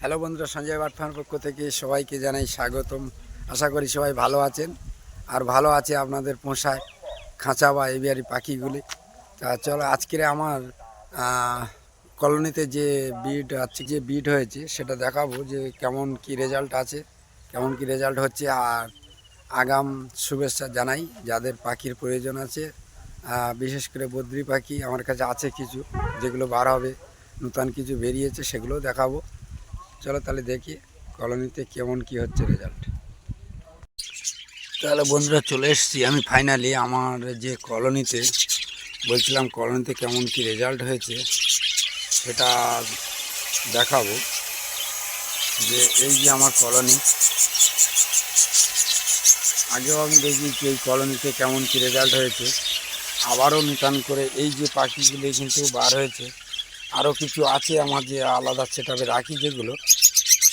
Hello বন্ধুরা, Sanjay bird ফার্মের পক্ষ থেকে সবাইকে জানাই স্বাগতম। আশা করি সবাই ভালো আছেন আর ভালো আছে আপনাদের পোষায় খাঁচা বা এভিয়ারি পাখিগুলি। তা চলো আজকের আমার কলোনিতে যে বিড হয়েছে সেটা দেখাবো যে কেমন কি রেজাল্ট আছে, কেমন কি রেজাল্ট হচ্ছে। আর আগাম শুভেচ্ছা জানাই যাদের পাখির প্রয়োজন আছে, বিশেষ করে বদ্রি পাখি আমার কাছে আছে কিছু, যেগুলো বার হবে, নতুন কিছু বেরিয়েছে, সেগুলোও দেখাবো। চলো তাহলে দেখি কলোনিতে কেমন কি হচ্ছে রেজাল্ট। তাহলে বন্ধুরা চলে এসেছি আমি ফাইনালি আমার যে কলোনিতে, বলছিলাম কলোনিতে কেমন কি রেজাল্ট হয়েছে সেটা দেখাবো। যে এই যে আমার কলোনি, আগেও আমি দেখি এই কলোনিতে কেমন কি রেজাল্ট হয়েছে। আবারও নতুন করে এই যে পাখিগুলি কিন্তু বার হয়েছে। আরও কিছু আছে আমার যে আলাদা সেটআপে রাখি, যেগুলো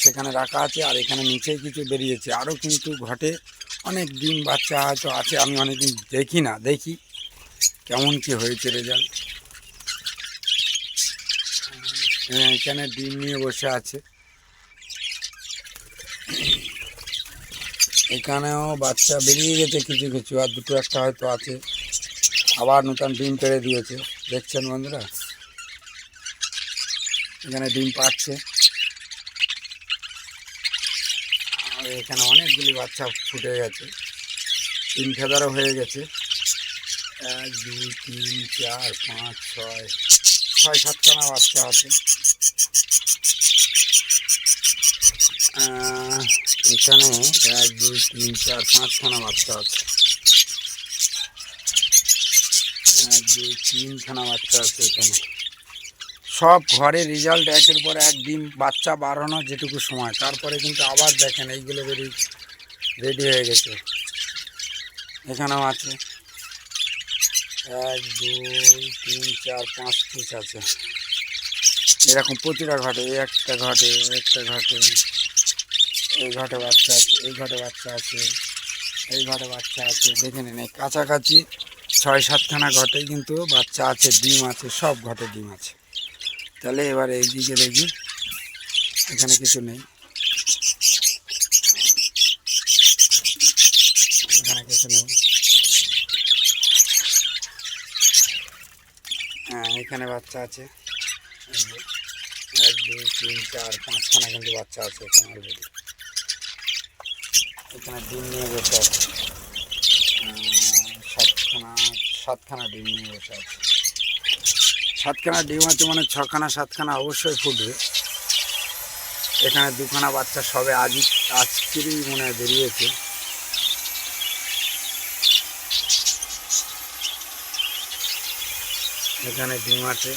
সেখানে রাখা আছে। আর এখানে নিচেই কিছু বেরিয়েছে, আরও কিন্তু ঘটে অনেক ডিম বাচ্চা হয়তো আছে, আমি অনেকদিন দেখি না, দেখি কেমন কি হয়েছে রেজাল্ট। এখানে ডিম নিয়ে বসে আছে, এখানেও বাচ্চা বেরিয়ে গেছে কিছু কিছু, আর দুটো একটা হয়তো আছে। আবার নতুন ডিম পেড়ে দিয়েছে, দেখছেন বন্ধুরা, এখানে ডিম পাচ্ছে। আর এখানে অনেকগুলি বাচ্চা ফুটে গেছে, ডিম ফেদারও হয়ে গেছে। 1 2 3 4 5 6 7খানা বাচ্চা আছে। এখানে 1 2 3 4 5খানা বাচ্চা আছে, 1 2 3খানা বাচ্চা আছে এখানে। সব ঘরে রেজাল্ট একের পর এক ডিম বাচ্চা বাড়ানোর যেটুকু সময়, তারপরে কিন্তু আবার দেখেন এইগুলো রেডি হয়ে গেছে। এখানেও আছে 1 2 3 4 5 পিস আছে, এরকম প্রতিটা ঘটে। একটা ঘটে, একটা ঘটে, এই ঘটে বাচ্চা আছে, এই ঘটে বাচ্চা আছে, এই ঘটে বাচ্চা আছে। দেখে নিন এই কাছাকাছি 6 7খানা ঘটে কিন্তু বাচ্চা আছে, ডিম আছে, সব ঘটে ডিম আছে। তাহলে এবার এইদিকে দেখি, এখানে কিছু নেই, এখানে কিছু নেই। হ্যাঁ, এখানে বাচ্চা আছে, 1 2 3 4 5খানা কিন্তু বাচ্চা আছে এখানে অলরেডি। এখানে ডিম নিয়ে বসে আছে, 7খানা ডিম নিয়ে বসে আছে। 7খানা ডিম আছে মানে 6খানা 7খানা অবশ্যই ফুটবে। এখানে 2খানা বাচ্চা সবে আজকেরই মনে হয় বেরিয়েছে। এখানে ডিম আছে,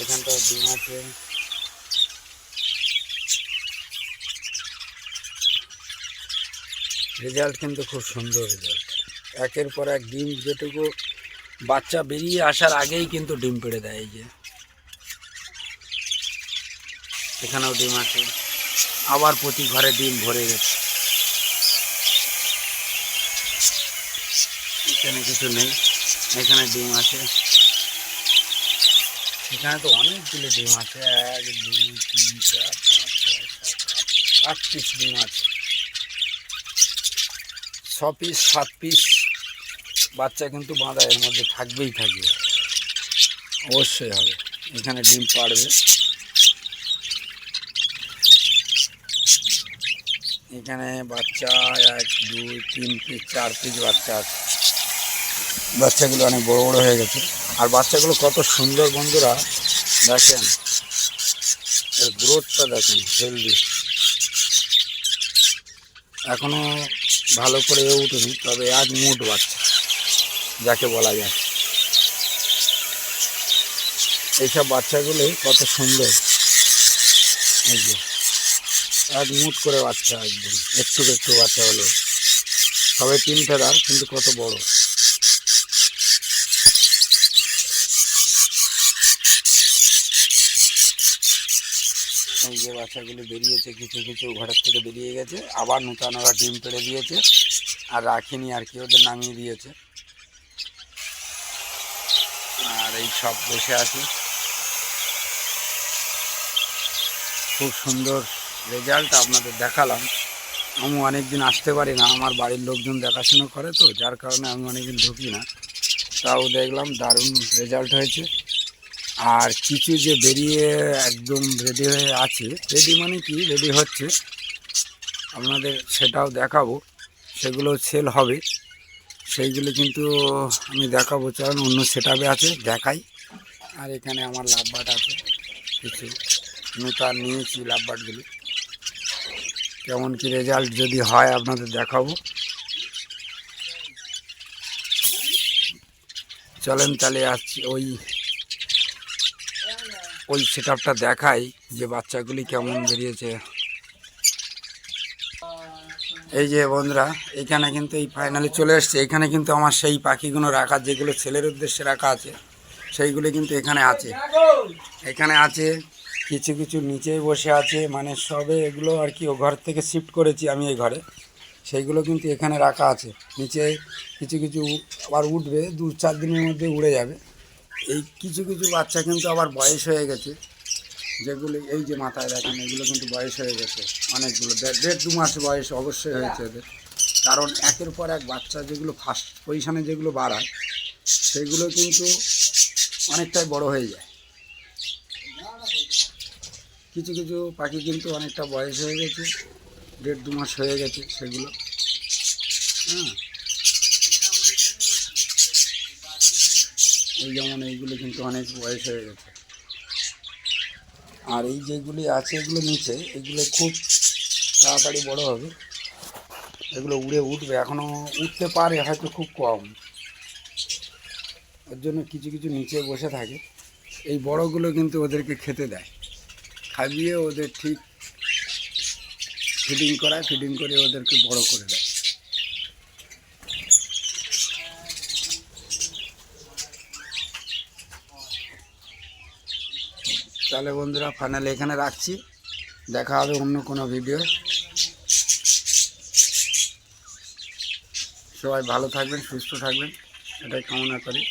এখানটাও ডিম আছে। রেজাল্ট কিন্তু খুব সুন্দর রেজাল্ট, একের পর এক ডিম, যেটুকু বাচ্চা বেরিয়ে আসার আগেই কিন্তু ডিম পেড়ে দেয়। এই যে এখানেও ডিম আছে, আবার প্রতি ঘরে ডিম ভরে গেছে। এখানে কিছু নেই, এখানে ডিম আছে, এখানে তো অনেকগুলো ডিম আছে, 1 2 3 4 5 6 7 8 পিস ডিম আছে। 6 পিস 7 পিস বাচ্চা কিন্তু বাঁধা এর মধ্যে থাকবেই, থাকবে, অবশ্যই হবে। এখানে ডিম পাড়বে, এখানে বাচ্চা 1 2 3 পিস 4 পিস বাচ্চা আছে। বাচ্চাগুলো অনেক বড় বড় হয়ে গেছে, আর বাচ্চাগুলো কত সুন্দর বন্ধুরা, দেখেন এর গ্রোথটা দেখেন, হেলদি। এখনো ভালো করে উঠেনি, তবে এক মুঠ বাচ্চা যাকে বলা যায়। এইসব বাচ্চাগুলোই কত সুন্দর, এই যে এক মুঠ করে বাচ্চা, একদম একটু একটু বাচ্চা হলো, সবাই 3 ফেদার কিন্তু কত বড়। এই যে বাচ্চাগুলো বেরিয়েছে, কিছু কিছু ঘরের থেকে বেরিয়ে গেছে, আবার নতুন ওরা ডিম পেড়ে দিয়েছে, আর রাখিনি আর কি, ওদের নামিয়ে দিয়েছে। আর এই সব বসে আছে, খুব সুন্দর রেজাল্ট আপনাদের দেখালাম। আমি অনেকদিন আসতে পারি না, আমার বাড়ির লোকজন দেখাশুনো করে তো, যার কারণে আমি অনেকদিন ঢুকি না। তাও দেখলাম দারুণ রেজাল্ট হয়েছে। আর কিছু যে বেরিয়ে একদম রেডি হয়ে আছে, রেডি মানে কি রেডি হচ্ছে, আপনাদের সেটাও দেখাবো। সেগুলো সেল হবে, সেইগুলো কিন্তু আমি দেখাবো। চলুন অন্য সেটআপে আছে দেখাই। আর এখানে আমার লাভবার্ড আছে, কিছু নূতন নিয়েছি লাভবার্ডগুলি। কেমন কি রেজাল্ট যদি হয় আপনাদের দেখাবো। চলেন তাহলে আসছি ওই সেটআপটা দেখাই, যে বাচ্চাগুলি কেমন বেরিয়েছে। এই যে বন্ধুরা, এখানে কিন্তু এই ফাইনালে চলে এসছে। এখানে কিন্তু আমার সেই পাখিগুলো রাখা, যেগুলো ছেলের উদ্দেশ্যে রাখা আছে, সেইগুলো কিন্তু এখানে আছে। এখানে আছে কিছু কিছু নিচেই বসে আছে, মানে সবে এগুলো আর কি ও ঘর থেকে শিফট করেছি আমি এই ঘরে। সেইগুলো কিন্তু এখানে রাখা আছে। নিচে কিছু কিছু আবার উঠবে, 2-4 দিনের মধ্যে উড়ে যাবে। এই কিছু কিছু বাচ্চা কিন্তু আবার বয়স হয়ে গেছে, যেগুলো এই যে মাথায় দেখেন, এগুলো কিন্তু বয়স হয়ে গেছে অনেকগুলো, 1.5-2 মাস বয়স অবশ্যই হয়েছে এদের। কারণ একের পর এক বাচ্চা যেগুলো ফার্স্ট পজিশানে যেগুলো বাড়ায়, সেগুলো কিন্তু অনেকটাই বড় হয়ে যায়। কিছু কিছু পাখি কিন্তু অনেকটা বয়স হয়ে গেছে, 1.5-2 মাস হয়ে গেছে সেগুলো। হ্যাঁ, এই যেমন এইগুলো কিন্তু অনেক বয়স হয়ে গেছে। আর এই যেগুলি আছে এগুলো নিচে, এগুলো খুব তাড়াতাড়ি বড় হবে, এগুলো উড়ে উঠবে, এখনও উঠতে পারে হয়তো খুব কম। ওর জন্য কিছু কিছু নিচে বসে থাকে। এই বড়গুলো কিন্তু ওদেরকে খেতে দেয়, খাইয়ে ওদের ঠিক ফিডিং করায়, ফিডিং করে ওদেরকে বড় করে দেয়। তাহলে বন্ধুরা ফাইনালি এখানে রাখছি, দেখা হবে অন্য কোনো ভিডিও। সবাই ভালো থাকবেন, সুস্থ থাকবেন, এটাই কামনা করি।